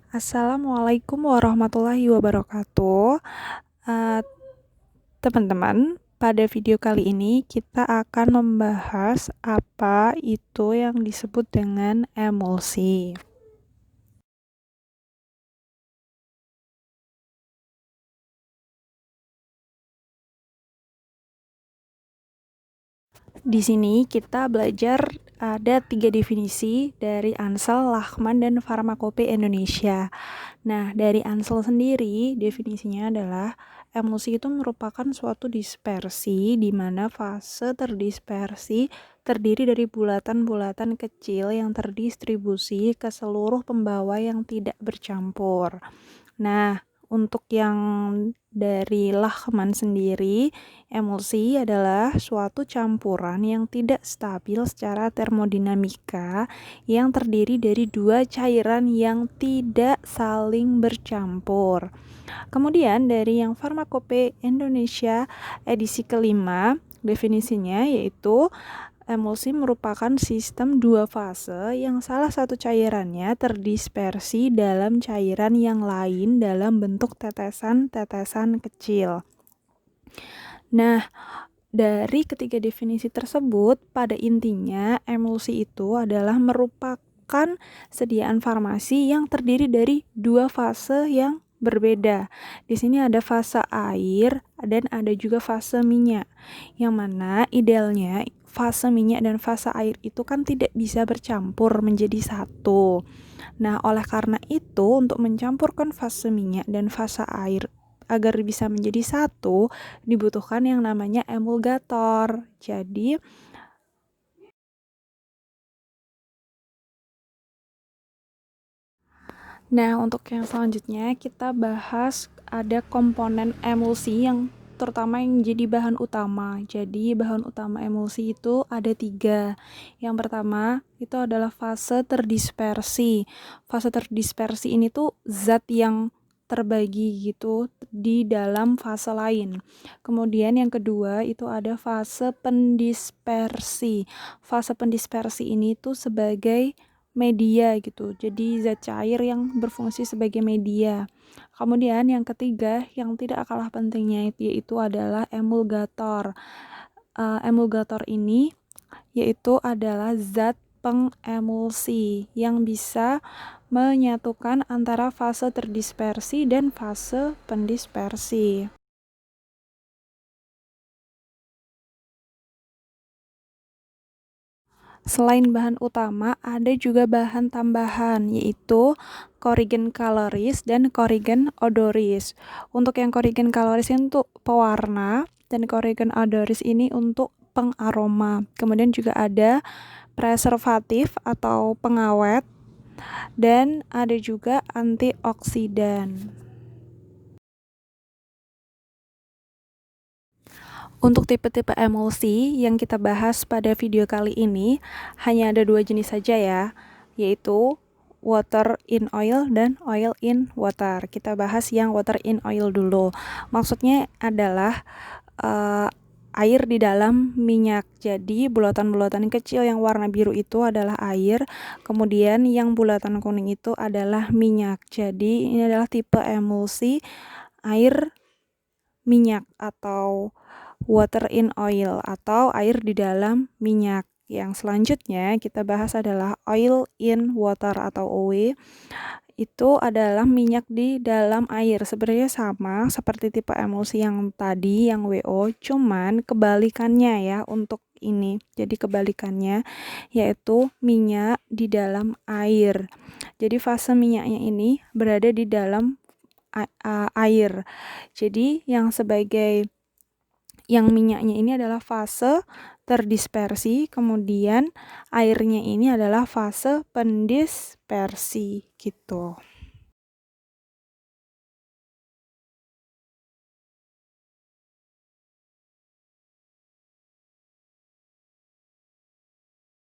Assalamualaikum warahmatullahi wabarakatuh. Eee, Teman-teman, pada video kali ini kita akan membahas apa itu yang disebut dengan emulsi. Di sini kita belajar ada 3 definisi dari Ansel, Lachman, dan Farmakope Indonesia. Nah, dari Ansel sendiri definisinya adalah emulsi itu merupakan suatu dispersi di mana fase terdispersi terdiri dari bulatan-bulatan kecil yang terdistribusi ke seluruh pembawa yang tidak bercampur. Nah, untuk yang dari Lachman sendiri, emulsi adalah suatu campuran yang tidak stabil secara termodinamika yang terdiri dari dua cairan yang tidak saling bercampur. Kemudian dari yang Farmakope Indonesia edisi kelima, definisinya yaitu emulsi merupakan sistem dua fase yang salah satu cairannya terdispersi dalam cairan yang lain dalam bentuk tetesan-tetesan kecil. Nah, dari ketiga definisi tersebut, pada intinya emulsi itu adalah merupakan sediaan farmasi yang terdiri dari dua fase yang berbeda. Di sini ada fase air dan ada juga fase minyak. Yang mana idealnya fase minyak dan fase air itu kan tidak bisa bercampur menjadi satu. Nah, oleh karena itu untuk mencampurkan fase minyak dan fase air agar bisa menjadi satu dibutuhkan yang namanya emulgator. Jadi, nah untuk yang selanjutnya kita bahas ada komponen emulsi yang terutama yang jadi bahan utama. Jadi bahan utama emulsi itu ada 3. Yang pertama itu adalah fase terdispersi. Fase terdispersi ini tuh zat yang terbagi gitu di dalam fase lain. Kemudian yang kedua itu ada fase pendispersi. Fase pendispersi ini tuh sebagai media gitu. Jadi zat cair yang berfungsi sebagai media. Kemudian yang ketiga yang tidak kalah pentingnya yaitu adalah emulgator. Emulgator ini yaitu adalah zat pengemulsi yang bisa menyatukan antara fase terdispersi dan fase pendispersi. Selain bahan utama, ada juga bahan tambahan, yaitu korigen kaloris dan korigen odoris. Untuk yang korigen kaloris ini untuk pewarna, dan korigen odoris ini untuk pengaroma. Kemudian juga ada preservatif atau pengawet, dan ada juga antioksidan. Untuk tipe-tipe emulsi yang kita bahas pada video kali ini hanya ada 2 jenis saja ya, yaitu water in oil dan oil in water. Kita bahas yang water in oil dulu. Maksudnya adalah air di dalam minyak. Jadi bulatan-bulatan kecil yang warna biru itu adalah air, kemudian yang bulatan kuning itu adalah minyak. Jadi ini adalah tipe emulsi air minyak atau water in oil atau air di dalam minyak. Yang selanjutnya kita bahas adalah oil in water atau OW. Itu adalah minyak di dalam air. Sebenarnya sama seperti tipe emulsi yang tadi yang WO, cuman kebalikannya ya untuk ini. Jadi kebalikannya yaitu minyak di dalam air. Jadi fase minyaknya ini berada di dalam air. Jadi yang minyaknya ini adalah fase terdispersi, kemudian airnya ini adalah fase pendispersi gitu.